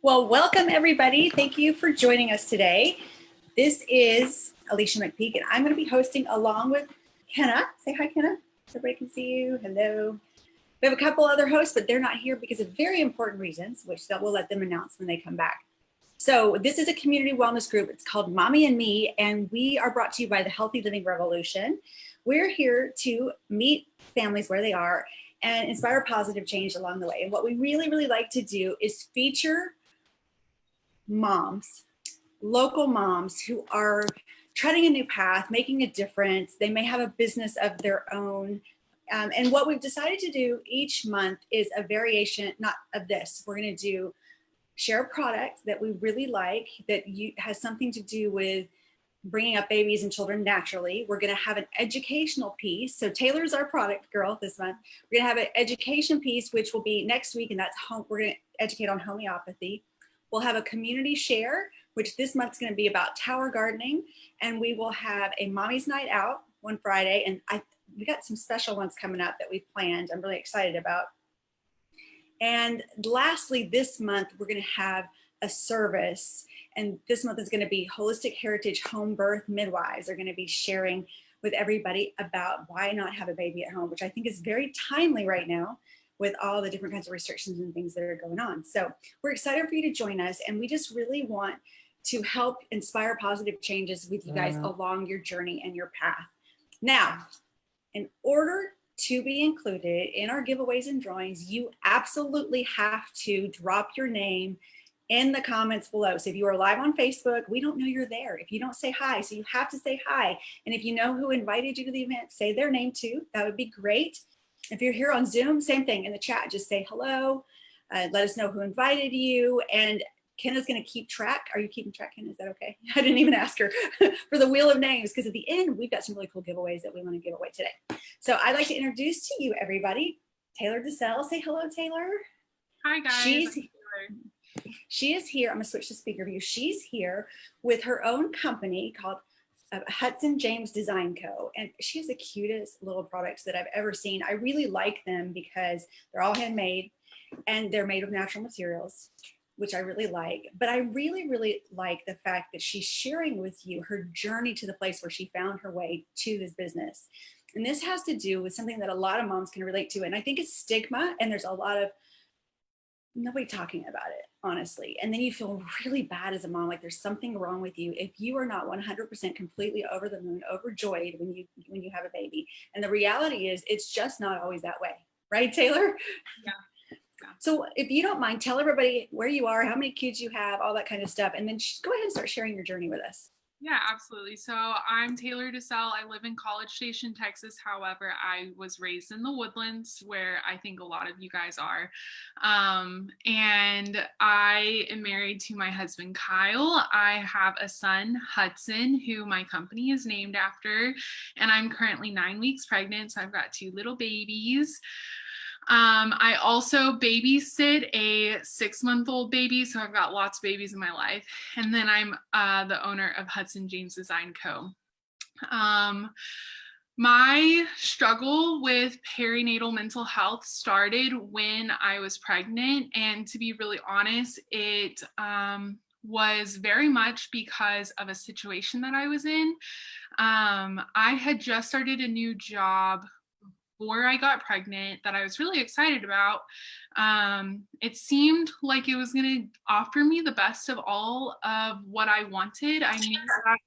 Well, welcome everybody. Thank you for joining us today. This is Alicia McPeak, and I'm going to be hosting along with Kenna. Say hi, Kenna. So everybody can see you. Hello. We have a couple other hosts, but they're not here because of very important reasons, which we'll let them announce when they come back. So this is a community wellness group. It's called Mommy and Me, and we are brought to you by the Healthy Living Revolution. We're here to meet families where they are and inspire positive change along the way. And what we really like to do is feature moms, local moms who are treading a new path, making a difference. They may have a business of their own. And what we've decided to do each month is a variation, not of this. We're going to share a product that we really like that has something to do with bringing up babies and children naturally. We're going to have an educational piece. So Taylor's our product girl this month. We're going to have an education piece, which will be next week, and that's home. We're going to educate on homeopathy. We'll have a community share, which this month's going to be about tower gardening, and we will have a mommy's night out one Friday, and we got some special ones coming up that we've planned. I'm really excited about. And lastly, this month we're going to have a service, and this month is going to be Holistic Heritage Home Birth Midwives are going to be sharing with everybody about why not have a baby at home, which I think is very timely right now with all the different kinds of restrictions and things that are going on. So we're excited for you to join us, and we just really want to help inspire positive changes with you guys along your journey and your path. Now, in order to be included in our giveaways and drawings, you absolutely have to drop your name in the comments below. So if you are live on Facebook, we don't know you're there if you don't say hi. So you have to say hi. And if you know who invited you to the event, say their name too. That would be great. If you're here on Zoom, same thing in the chat, just say hello. Let us know who invited you. And Kenna's going to keep track. Are you keeping track, Kenna? Is that okay? I didn't even ask her for the wheel of names, because at the end, we've got some really cool giveaways that we want to give away today. So I'd like to introduce to you, everybody, Taylor Decell. Say hello, Taylor. Hi, guys. She is here. I'm going to switch to speaker view. She's here with her own company called Hudson James Design Co. And she has the cutest little products that I've ever seen. I really like them because they're all handmade and they're made of natural materials, which I really like. But I really like the fact that she's sharing with you her journey to the place where she found her way to this business. And this has to do with something that a lot of moms can relate to. And I think it's stigma, and there's a lot of nobody talking about it, honestly. And then you feel really bad as a mom, like there's something wrong with you if you are not 100% completely over the moon, overjoyed when you have a baby. And the reality is it's just not always that way. Right, Taylor? Yeah. So if you don't mind, tell everybody where you are, how many kids you have, all that kind of stuff. And then go ahead and start sharing your journey with us. Yeah, absolutely. So I'm Taylor Decell. I live in College Station, Texas. However, I was raised in the Woodlands, where I think a lot of you guys are. And I am married to my husband, Kyle. I have a son, Hudson, who my company is named after. And I'm currently 9 weeks pregnant. So I've got 2 little babies. I also babysit a 6-month-old baby, so I've got lots of babies in my life. And then I'm the owner of Hudson James Design Co. My struggle with perinatal mental health started when I was pregnant, and to be really honest, it was very much because of a situation that I was in. I had just started a new job before I got pregnant that I was really excited about. It seemed like it was going to offer me the best of all of what I wanted. I knew that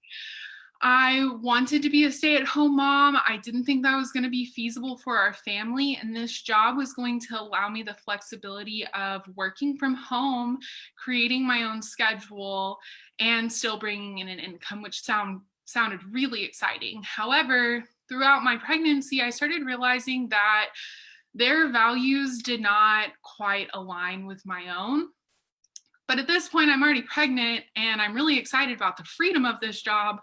I wanted to be a stay-at-home mom. I didn't think that was going to be feasible for our family, and this job was going to allow me the flexibility of working from home, creating my own schedule, and still bringing in an income, which sounded really exciting. However, throughout my pregnancy, I started realizing that their values did not quite align with my own. But at this point, I'm already pregnant and I'm really excited about the freedom of this job.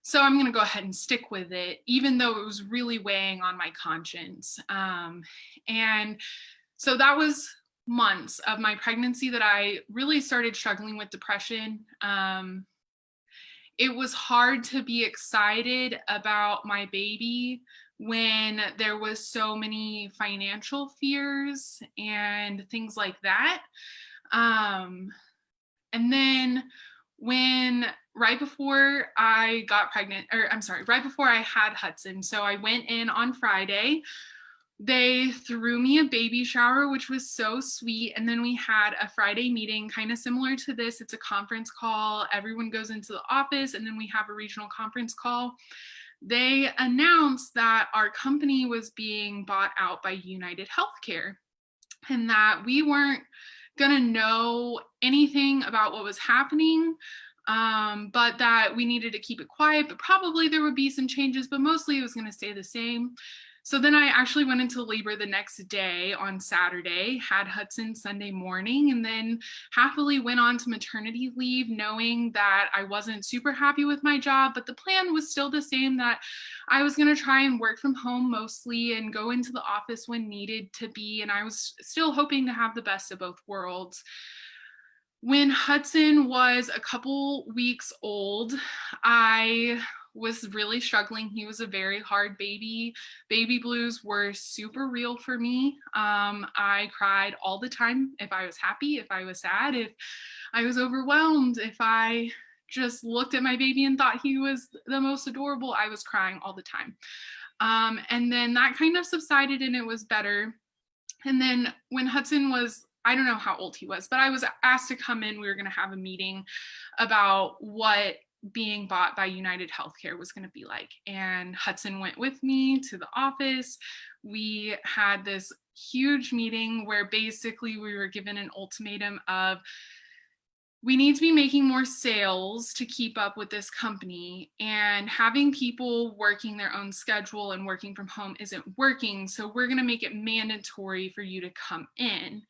So I'm going to go ahead and stick with it, even though it was really weighing on my conscience. And so that was months of my pregnancy that I really started struggling with depression. It was hard to be excited about my baby when there was so many financial fears and things like that. And then when right before I got pregnant, or I'm sorry, right before I had Hudson, so I went in on Friday. They threw me a baby shower, which was so sweet. And then we had a Friday meeting, kind of similar to this. It's a conference call. Everyone goes into the office, and then we have a regional conference call. They announced that our company was being bought out by United Healthcare, and that we weren't going to know anything about what was happening, but that we needed to keep it quiet, but probably there would be some changes, but mostly it was going to stay the same. So then I actually went into labor the next day on Saturday, had Hudson Sunday morning, and then happily went on to maternity leave, knowing that I wasn't super happy with my job, but the plan was still the same, that I was going to try and work from home mostly and go into the office when needed to be. And I was still hoping to have the best of both worlds. When Hudson was a couple weeks old, I was really struggling. He was a very hard baby. Baby blues were super real for me. I cried all the time if I was happy, if I was sad, if I was overwhelmed, if I just looked at my baby and thought he was the most adorable, I was crying all the time. And then that kind of subsided and it was better. And then when Hudson was, I don't know how old he was, but I was asked to come in. We were going to have a meeting about what being bought by United Healthcare was going to be like. And Hudson went with me to the office. We had this huge meeting where basically we were given an ultimatum of, we need to be making more sales to keep up with this company, and having people working their own schedule and working from home isn't working. So we're going to make it mandatory for you to come in.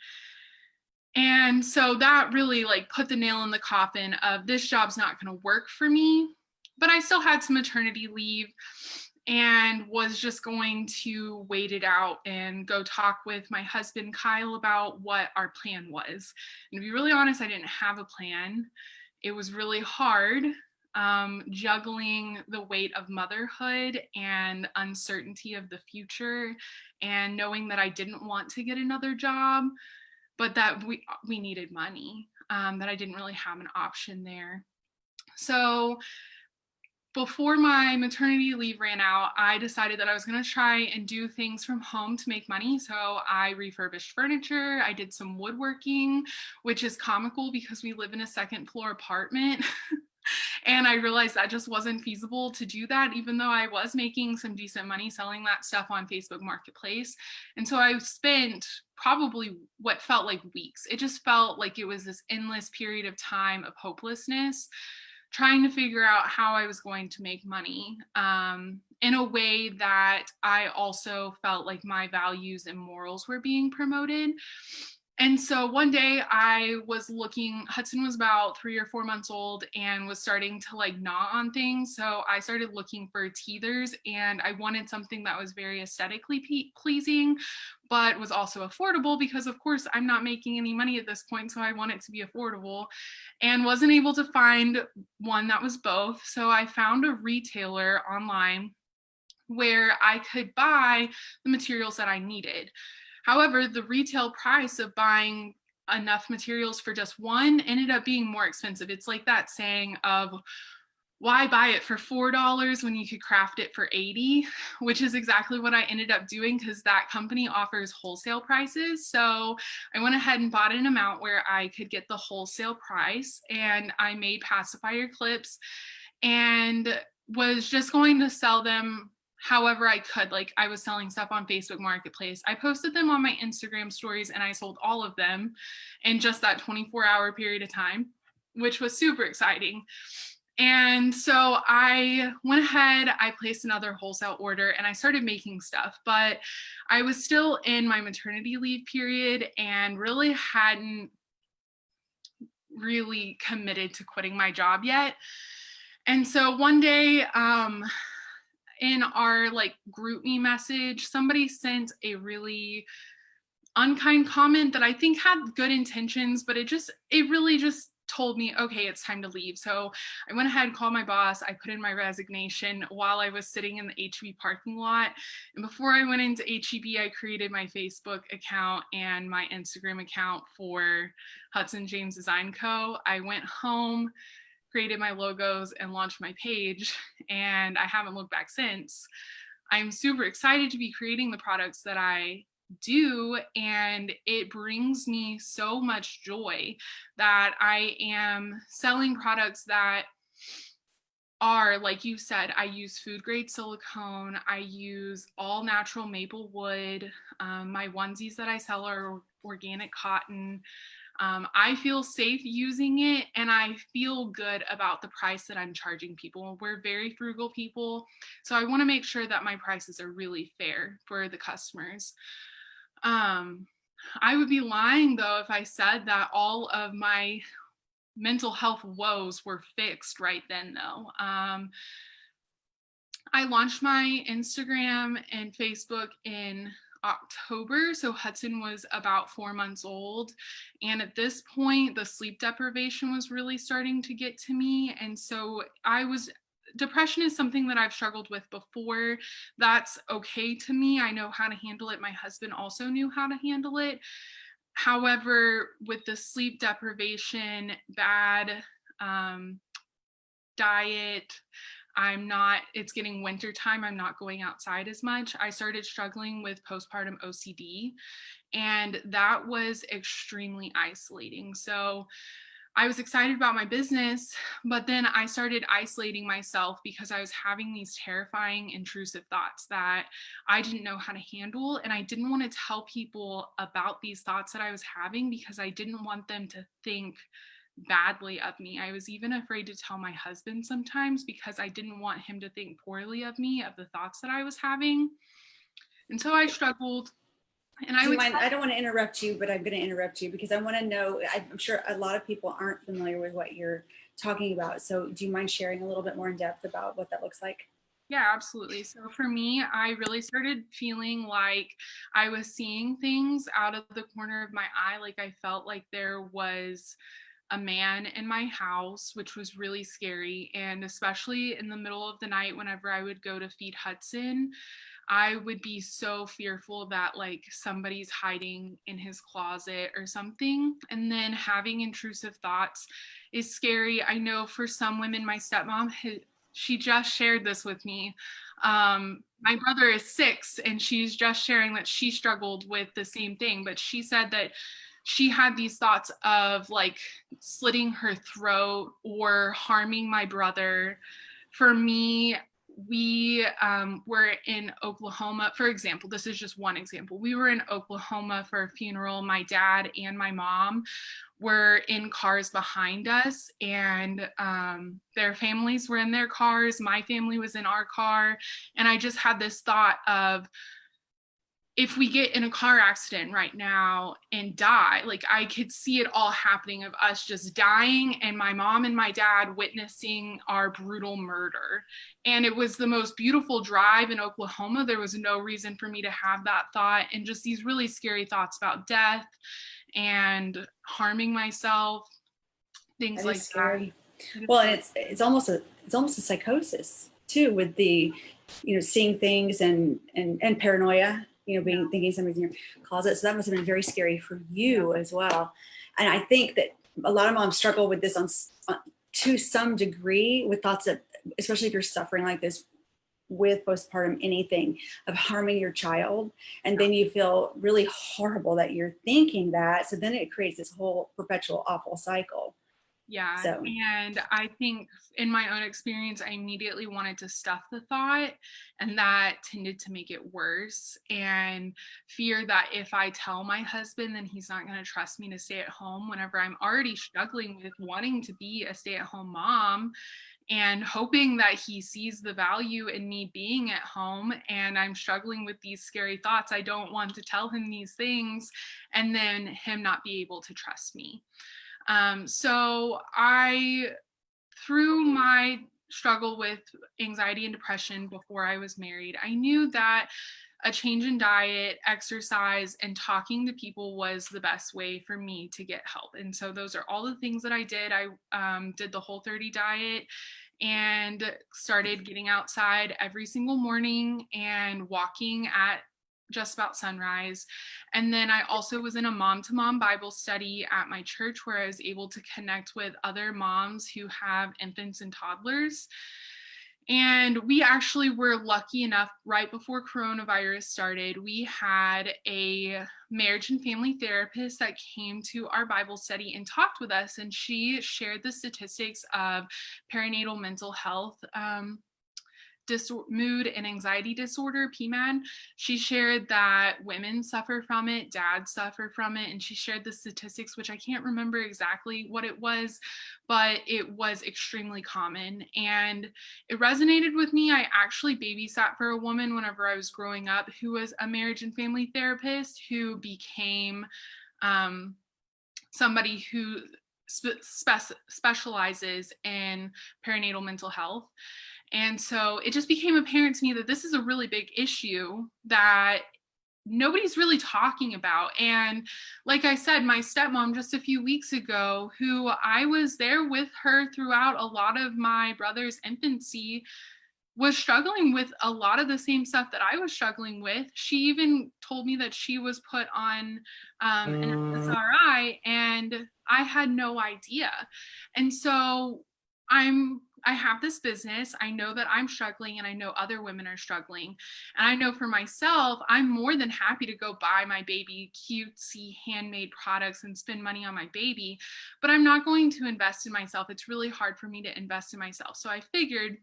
And so that really like put the nail in the coffin of, this job's not going to work for me. But I still had some maternity leave and was just going to wait it out and go talk with my husband, Kyle, about what our plan was. And to be really honest, I didn't have a plan. It was really hard, juggling the weight of motherhood and uncertainty of the future, and knowing that I didn't want to get another job, but that we needed money, that I didn't really have an option there. So before my maternity leave ran out, I decided that I was going to try and do things from home to make money. So I refurbished furniture. I did some woodworking, which is comical because we live in a second floor apartment. And I realized that just wasn't feasible to do that, even though I was making some decent money selling that stuff on Facebook Marketplace. And so I spent probably what felt like weeks. It just felt like it was this endless period of time of hopelessness, trying to figure out how I was going to make money, in a way that I also felt like my values and morals were being promoted. And so one day I was looking, Hudson was about 3 or 4 months old and was starting to like gnaw on things. So I started looking for teethers, and I wanted something that was very aesthetically pleasing, but was also affordable, because of course I'm not making any money at this point. So I want it to be affordable, and wasn't able to find one that was both. So I found a retailer online where I could buy the materials that I needed. However, the retail price of buying enough materials for just one ended up being more expensive. It's like that saying of, why buy it for $4 when you could craft it for $80, which is exactly what I ended up doing, because that company offers wholesale prices. So I went ahead and bought an amount where I could get the wholesale price, and I made pacifier clips and was just going to sell them however I could. Like, I was selling stuff on Facebook Marketplace. I posted them on my Instagram stories, and I sold all of them in just that 24-hour period of time, which was super exciting. And so I went ahead, I placed another wholesale order, and I started making stuff, but I was still in my maternity leave period and really hadn't really committed to quitting my job yet. And so one day, in our like group me message, somebody sent a really unkind comment that I think had good intentions, but it really just told me, okay, it's time to leave. So I went ahead and called my boss. I put in my resignation while I was sitting in the HEB parking lot. And before I went into HEB, I created my Facebook account and my Instagram account for Hudson James Design Co. I went home, created my logos, and launched my page. And I haven't looked back since. I'm super excited to be creating the products that I do, and it brings me so much joy that I am selling products that are, like you said, I use food grade silicone, I use all natural maple wood, my onesies that I sell are organic cotton. I feel safe using it, and I feel good about the price that I'm charging people. We're very frugal people, so I want to make sure that my prices are really fair for the customers. I would be lying though if I said that all of my mental health woes were fixed right then though. I launched my Instagram and Facebook in October, so Hudson was about 4 months old. And at this point, the sleep deprivation was really starting to get to me. And so depression is something that I've struggled with before. That's okay to me. I know how to handle it. My husband also knew how to handle it. However, with the sleep deprivation, bad diet, it's getting winter time, I'm not going outside as much. I started struggling with postpartum OCD, and that was extremely isolating. So I was excited about my business, but then I started isolating myself because I was having these terrifying, intrusive thoughts that I didn't know how to handle. And I didn't want to tell people about these thoughts that I was having because I didn't want them to think badly of me. I was even afraid to tell my husband sometimes because I didn't want him to think poorly of me, of the thoughts that I was having. And so I struggled. And Do you mind? I don't want to interrupt you, but I'm going to interrupt you because I want to know. I'm sure a lot of people aren't familiar with what you're talking about. So do you mind sharing a little bit more in depth about what that looks like? Yeah, absolutely. So for me, I really started feeling like I was seeing things out of the corner of my eye. Like I felt like there was a man in my house, which was really scary. And especially in the middle of the night, whenever I would go to feed Hudson, I would be so fearful that like somebody's hiding in his closet or something. And then having intrusive thoughts is scary. I know for some women, my stepmom, she just shared this with me. My brother is 6, and she's just sharing that she struggled with the same thing, but she said that she had these thoughts of like slitting her throat or harming my brother. For me, we were in Oklahoma, for example. This is just one example. We were in Oklahoma for a funeral. My dad and my mom were in cars behind us, and their families were in their cars. My family was in our car. And I just had this thought of, if we get in a car accident right now and die, like I could see it all happening of us just dying and my mom and my dad witnessing our brutal murder. And it was the most beautiful drive in Oklahoma. There was no reason for me to have that thought, and just these really scary thoughts about death and harming myself, things That like is scary. that. Well, and it's almost a psychosis too, with the, seeing things and paranoia, being thinking somebody's in your closet. So that must have been very scary for you as well. And I think that a lot of moms struggle with this to some degree, with thoughts that, especially if you're suffering like this with postpartum anything, of harming your child, and then you feel really horrible that you're thinking that. So then it creates this whole perpetual awful cycle. Yeah. So And I think in my own experience, I immediately wanted to stuff the thought, and that tended to make it worse. And fear that if I tell my husband, then he's not going to trust me to stay at home whenever I'm already struggling with wanting to be a stay at home mom, and hoping that he sees the value in me being at home. And I'm struggling with these scary thoughts. I don't want to tell him these things and then him not be able to trust me. So through my struggle with anxiety and depression before I was married, I knew that a change in diet, exercise, and talking to people was the best way for me to get help. And so those are all the things that I did. I did the Whole30 diet and started getting outside every single morning and walking at just about sunrise. And then I also was in a mom to mom Bible study at my church where I was able to connect with other moms who have infants and toddlers. And we actually were lucky enough right before coronavirus started, we had a marriage and family therapist that came to our Bible study and talked with us. And she shared the statistics of perinatal mental health, mood and anxiety disorder, PMAD. She shared that women suffer from it, dads suffer from it, and she shared the statistics, which I can't remember exactly what it was, but it was extremely common. And it resonated with me. I actually babysat for a woman whenever I was growing up who was a marriage and family therapist who became somebody who specializes in perinatal mental health. And so it just became apparent to me that this is a really big issue that nobody's really talking about. And like I said, my stepmom just a few weeks ago, who I was there with her throughout a lot of my brother's infancy, was struggling with a lot of the same stuff that I was struggling with. She even told me that she was put on an SSRI, and I had no idea. And so I have this business. I know that I'm struggling, and I know other women are struggling. And I know for myself, I'm more than happy to go buy my baby cutesy handmade products and spend money on my baby, but I'm not going to invest in myself. It's really hard for me to invest in myself. So I figured,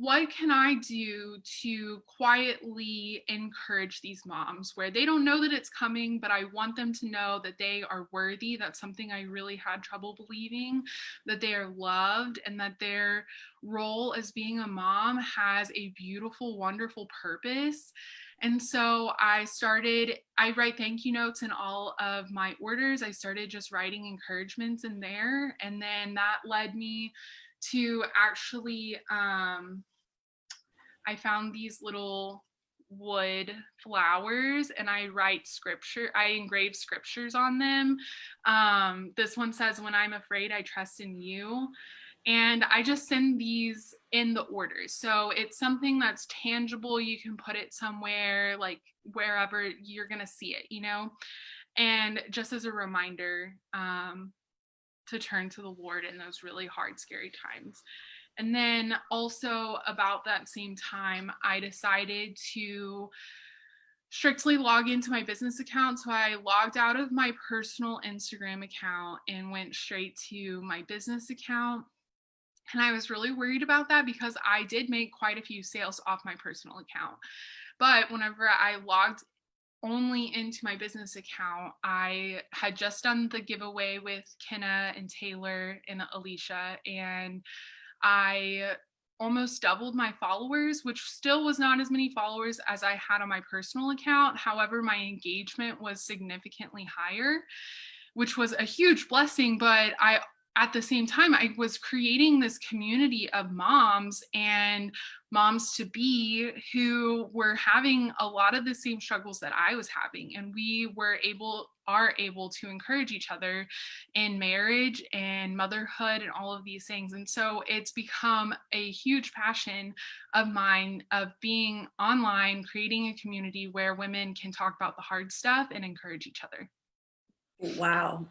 what can I do to quietly encourage these moms where they don't know that it's coming, but I want them to know that they are worthy? That's something I really had trouble believing, that they are loved and that their role as being a mom has a beautiful, wonderful purpose. And so I write thank you notes in all of my orders. I started just writing encouragements in there. And then that led me to actually, I found these little wood flowers and I engrave scriptures on them. This one says, "When I'm afraid, I trust in you." And I just send these in the orders. So it's something that's tangible. You can put it somewhere, like wherever you're going to see it, and just as a reminder, to turn to the Lord in those really hard, scary times. And then also about that same time, I decided to strictly log into my business account. So I logged out of my personal Instagram account and went straight to my business account. And I was really worried about that because I did make quite a few sales off my personal account. But whenever I logged only into my business account, I had just done the giveaway with Kenna and Taylor and Alicia, and I almost doubled my followers, which still was not as many followers as I had on my personal account. However, my engagement was significantly higher, which was a huge blessing. But at the same time, I was creating this community of moms and moms to be who were having a lot of the same struggles that I was having. And we are able to encourage each other in marriage and motherhood and all of these things. And so it's become a huge passion of mine of being online, creating a community where women can talk about the hard stuff and encourage each other. Wow.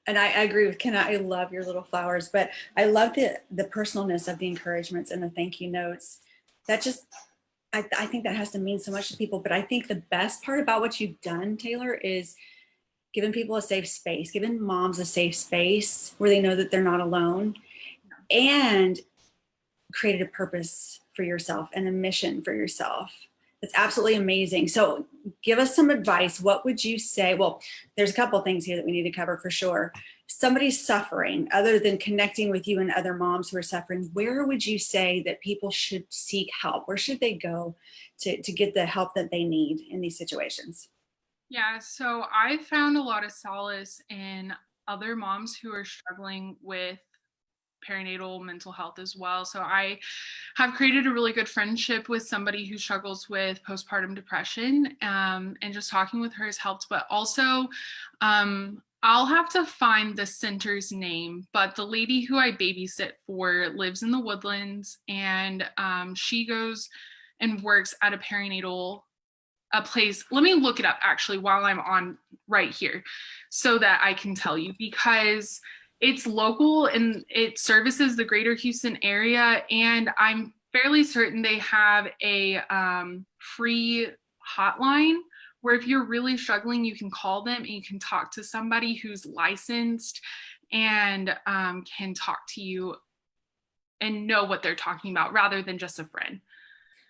And I agree with Kenna. I love your little flowers, but I love the personalness of the encouragements and the thank you notes. That just, I think that has to mean so much to people. But I think the best part about what you've done, Taylor, is giving people a safe space, giving moms a safe space where they know that they're not alone, and created a purpose for yourself and a mission for yourself. It's absolutely amazing. So give us some advice. What would you say? Well, there's a couple of things here that we need to cover for sure. Somebody's suffering, other than connecting with you and other moms who are suffering, where would you say that people should seek help? Where should they go to get the help that they need in these situations? Yeah, so I found a lot of solace in other moms who are struggling with perinatal mental health as well. So I have created a really good friendship with somebody who struggles with postpartum depression, and just talking with her has helped. But also, I'll have to find the center's name, but the lady who I babysit for lives in the Woodlands, and she goes and works at a place. Let me look it up actually while I'm on right here so that I can tell you, because it's local and it services the greater Houston area. And I'm fairly certain they have a free hotline where if you're really struggling, you can call them and you can talk to somebody who's licensed and can talk to you and know what they're talking about rather than just a friend.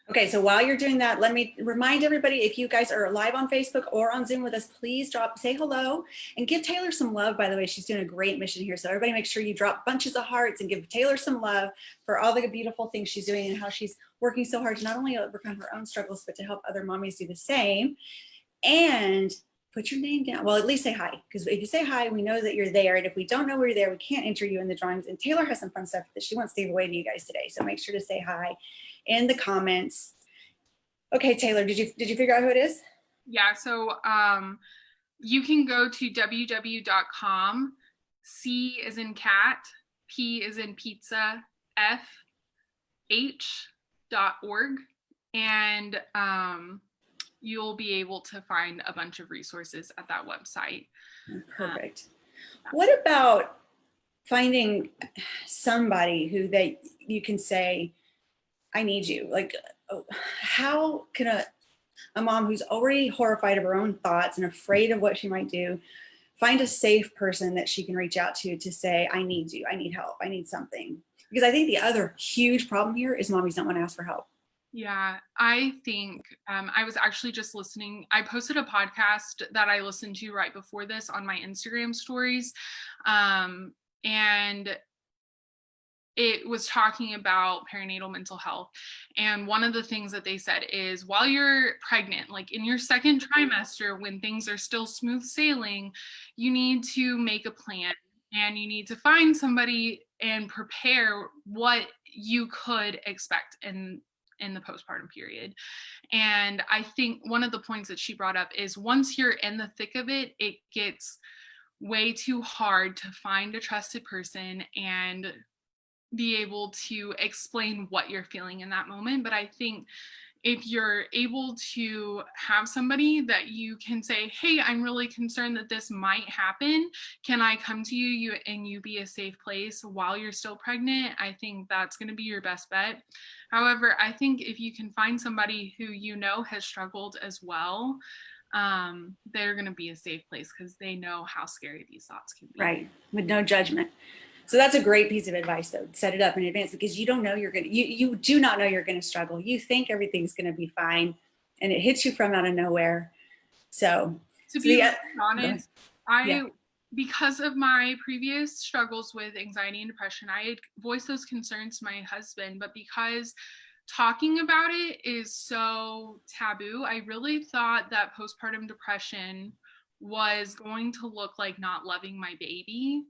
Okay, so while you're doing that, let me remind everybody, if you guys are live on Facebook or on Zoom with us, please say hello and give Taylor some love. By the way, she's doing a great mission here. So everybody make sure you drop bunches of hearts and give Taylor some love for all the beautiful things she's doing and how she's working so hard to not only overcome her own struggles, but to help other mommies do the same. And put your name down. Well, at least say hi, because if you say hi, we know that you're there. And if we don't know you're there, we can't enter you in the drawings. And Taylor has some fun stuff that she wants to give away to you guys today. So make sure to say hi in the comments. Okay, Taylor, did you figure out who it is? Yeah, so you can go to www.com, C as in cat, P as in pizza, FH.org, and you'll be able to find a bunch of resources at that website. Perfect. What about finding somebody who you can say, I need you? Like, how can a mom who's already horrified of her own thoughts and afraid of what she might do find a safe person that she can reach out to say, I need you, I need help, I need something? Because I think the other huge problem here is mommies don't want to ask for help. Yeah, I think I was actually just listening. I posted a podcast that I listened to right before this on my Instagram stories. And it was talking about perinatal mental health. And one of the things that they said is while you're pregnant, like in your second trimester, when things are still smooth sailing, you need to make a plan and you need to find somebody and prepare what you could expect in the postpartum period. And I think one of the points that she brought up is once you're in the thick of it, it gets way too hard to find a trusted person and be able to explain what you're feeling in that moment. But I think if you're able to have somebody that you can say, hey, I'm really concerned that this might happen. Can I come to you and you be a safe place while you're still pregnant? I think that's going to be your best bet. However, I think if you can find somebody who you know has struggled as well, they're going to be a safe place because they know how scary these thoughts can be. Right, with no judgment. So that's a great piece of advice, though. Set it up in advance because you don't know you do not know you're gonna struggle. You think everything's gonna be fine, and it hits you from out of nowhere. So to be honest, because of my previous struggles with anxiety and depression, I had voiced those concerns to my husband, but because talking about it is so taboo, I really thought that postpartum depression was going to look like not loving my baby.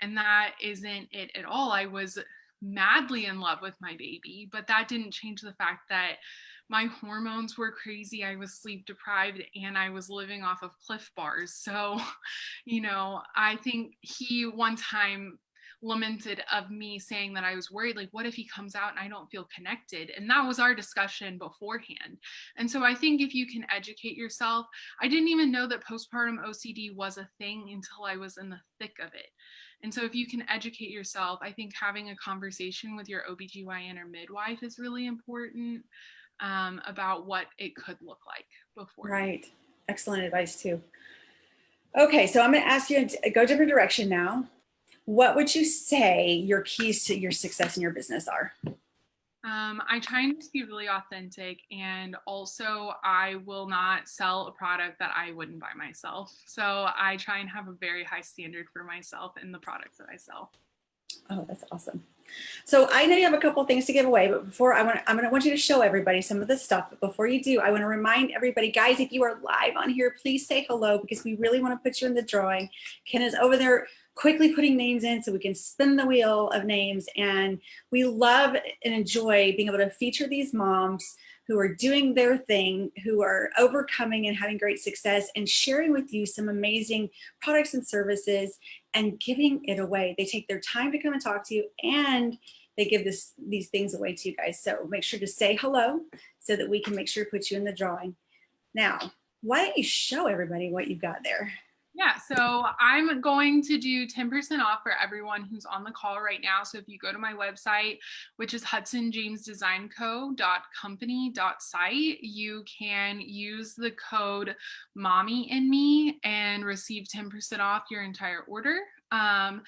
And that isn't it at all. I was madly in love with my baby, but that didn't change the fact that my hormones were crazy. I was sleep deprived and I was living off of Cliff Bars. So, I think he one time lamented of me saying that I was worried, like, what if he comes out and I don't feel connected? And that was our discussion beforehand. And so I think if you can educate yourself, I didn't even know that postpartum OCD was a thing until I was in the thick of it. And so if you can educate yourself, I think having a conversation with your OBGYN or midwife is really important about what it could look like before. Right. Excellent advice too. Okay, so I'm going to ask you to go a different direction now. What would you say your keys to your success in your business are? I try to be really authentic, and also I will not sell a product that I wouldn't buy myself. So I try and have a very high standard for myself in the products that I sell. Oh, that's awesome. So I know you have a couple things to give away, but before I'm going to want you to show everybody some of the stuff. But before you do, I want to remind everybody, guys, if you are live on here, please say hello because we really want to put you in the drawing. Ken is over there quickly putting names in so we can spin the wheel of names. And we love and enjoy being able to feature these moms who are doing their thing, who are overcoming and having great success, and sharing with you some amazing products and services and giving it away. They take their time to come and talk to you, and they give these things away to you guys. So make sure to say hello so that we can make sure to put you in the drawing. Now, why don't you show everybody what you've got there? Yeah, so I'm going to do 10% off for everyone who's on the call right now. So if you go to my website, which is hudsonjamesdesignco.company.site, you can use the code Mommy and Me and receive 10% off your entire order. I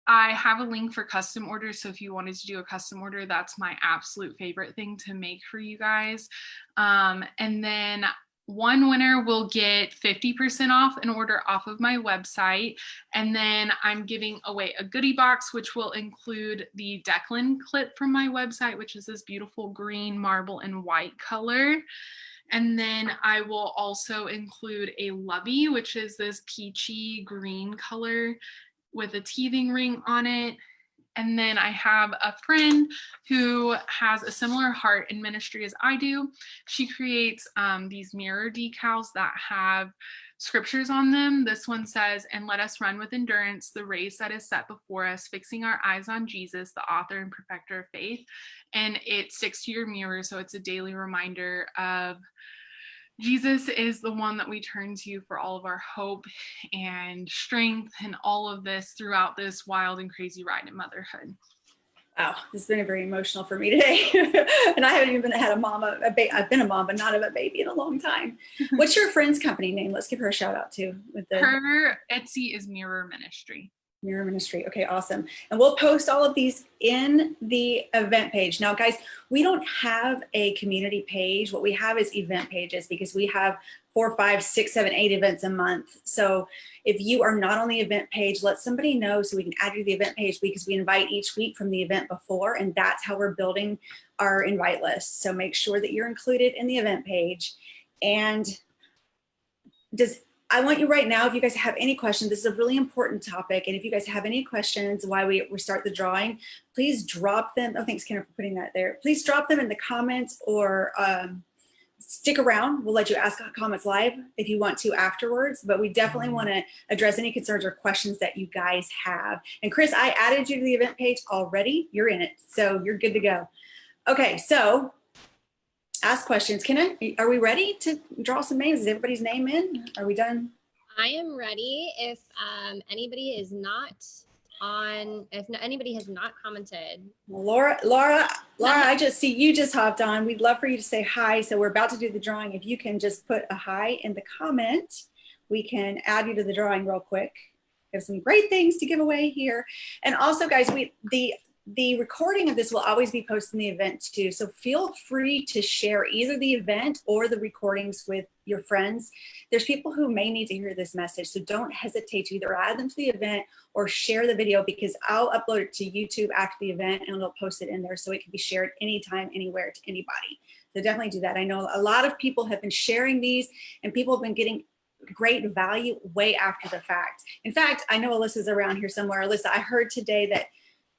have a link for custom orders. So if you wanted to do a custom order, that's my absolute favorite thing to make for you guys. And then one winner will get 50% off an order off of my website. And then I'm giving away a goodie box, which will include the Declan clip from my website, which is this beautiful green, marble, and white color. And then I will also include a Lubby, which is this peachy green color with a teething ring on it. And then I have a friend who has a similar heart in ministry as I do. She creates these mirror decals that have scriptures on them. This one says, "And let us run with endurance the race that is set before us, fixing our eyes on Jesus, the author and perfecter of faith." And it sticks to your mirror, so it's a daily reminder of Jesus is the one that we turn to for all of our hope and strength and all of this throughout this wild and crazy ride in motherhood. Wow, this has been very emotional for me today. And I haven't even had a mom, I've been a mom, but not of a baby in a long time. What's your friend's company name? Let's give her a shout out too. Her Etsy is Mirror Ministry. Mirror Ministry. Okay, awesome. And we'll post all of these in the event page. Now, guys, we don't have a community page. What we have is event pages because we have 4, 5, 6, 7, 8 events a month. So if you are not on the event page, let somebody know so we can add you to the event page because we invite each week from the event before, and that's how we're building our invite list. So make sure that you're included in the event page. And I want you right now, if you guys have any questions, this is a really important topic. And if you guys have any questions while we start the drawing, please drop them. Oh, thanks, Karen, for putting that there. Please drop them in the comments or stick around. We'll let you ask comments live if you want to afterwards. But we definitely want to address any concerns or questions that you guys have. And Chris, I added you to the event page already. You're in it. So you're good to go. Okay, so ask questions. Are we ready to draw some names? Is everybody's name in? Are we done? I am ready. If anybody is not on, if anybody has not commented. Well, Laura, I just see you just hopped on. We'd love for you to say hi. So we're about to do the drawing. If you can just put a hi in the comment, we can add you to the drawing real quick. We have some great things to give away here. And also, guys, the recording of this will always be posted in the event too. So feel free to share either the event or the recordings with your friends. There's people who may need to hear this message. So don't hesitate to either add them to the event or share the video, because I'll upload it to YouTube after the event and it'll post it in there so it can be shared anytime, anywhere to anybody. So definitely do that. I know a lot of people have been sharing these and people have been getting great value way after the fact. In fact, I know Alyssa's around here somewhere. Alyssa, I heard today that,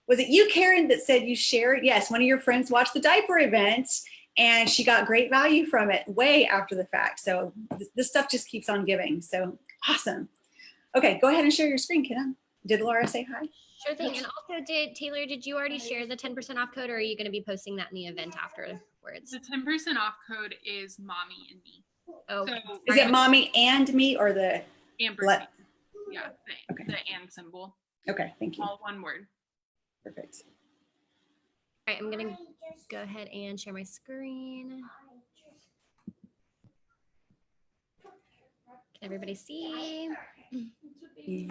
was it you, Karen, that said you shared? Yes, one of your friends watched the diaper event and she got great value from it way after the fact. So this stuff just keeps on giving. So awesome. Okay, go ahead and share your screen, Kenna. Did Laura say hi? Sure thing. And also, Taylor, did you already share the 10% off code, or are you going to be posting that in the event afterwards? The 10% off code is Mommy and Me. Oh, so is it Mommy and Me or the ampersand? Yeah, okay. The and symbol. Okay, thank you. All one word. Perfect. All right, I'm going to go ahead and share my screen. Can everybody see? Yes.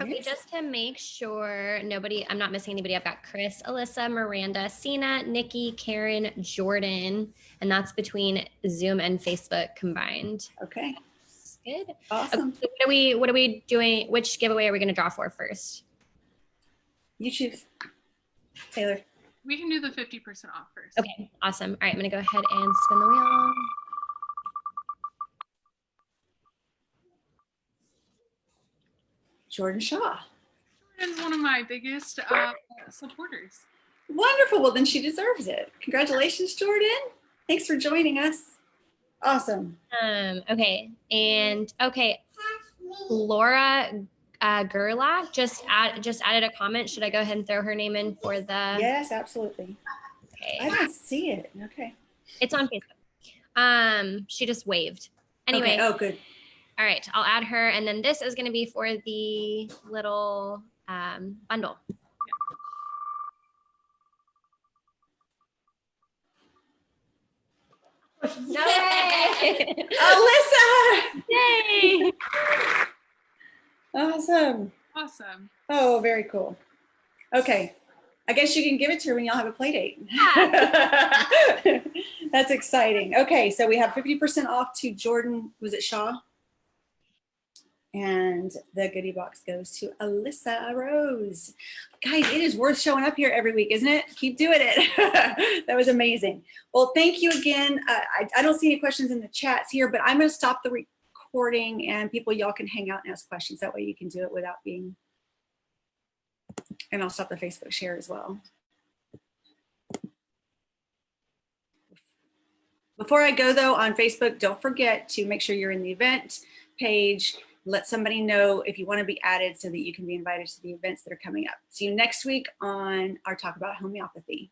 Okay, just to make sure I'm not missing anybody. I've got Chris, Alyssa, Miranda, Sina, Nikki, Karen, Jordan, and that's between Zoom and Facebook combined. Okay. Good. Awesome. Okay, so what are we doing? Which giveaway are we going to draw for first? You choose. Taylor. We can do the 50% off first. Okay, awesome. All right, I'm going to go ahead and spin the wheel. Jordan Shaw. Jordan's one of my biggest supporters. Wonderful. Well, then she deserves it. Congratulations, Jordan. Thanks for joining us. Awesome. Okay. And okay, Laura Gerlach just added a comment. Should I go ahead and throw her name in for the? Yes, absolutely. Okay. I don't see it. Okay. It's on Facebook. She just waved. Anyway. Okay. Oh, good. All right. I'll add her. And then this is going to be for the little bundle. No way! Alyssa! Yay! Awesome. Awesome. Oh, very cool. Okay. I guess you can give it to her when y'all have a play date. Yeah. That's exciting. Okay, so we have 50% off to Jordan, was it Shaw? And the goodie box goes to Alyssa Rose. Guys, it is worth showing up here every week, isn't it? Keep doing it. That was amazing. Well, thank you again. I don't see any questions in the chats here, but I'm going to stop the recording and people, y'all can hang out and ask questions. That way you can do it without being, and I'll stop the Facebook share as well. Before I go though, on Facebook, don't forget to make sure you're in the event page. Let somebody know if you want to be added so that you can be invited to the events that are coming up. See you next week on our Talk About Homeopathy.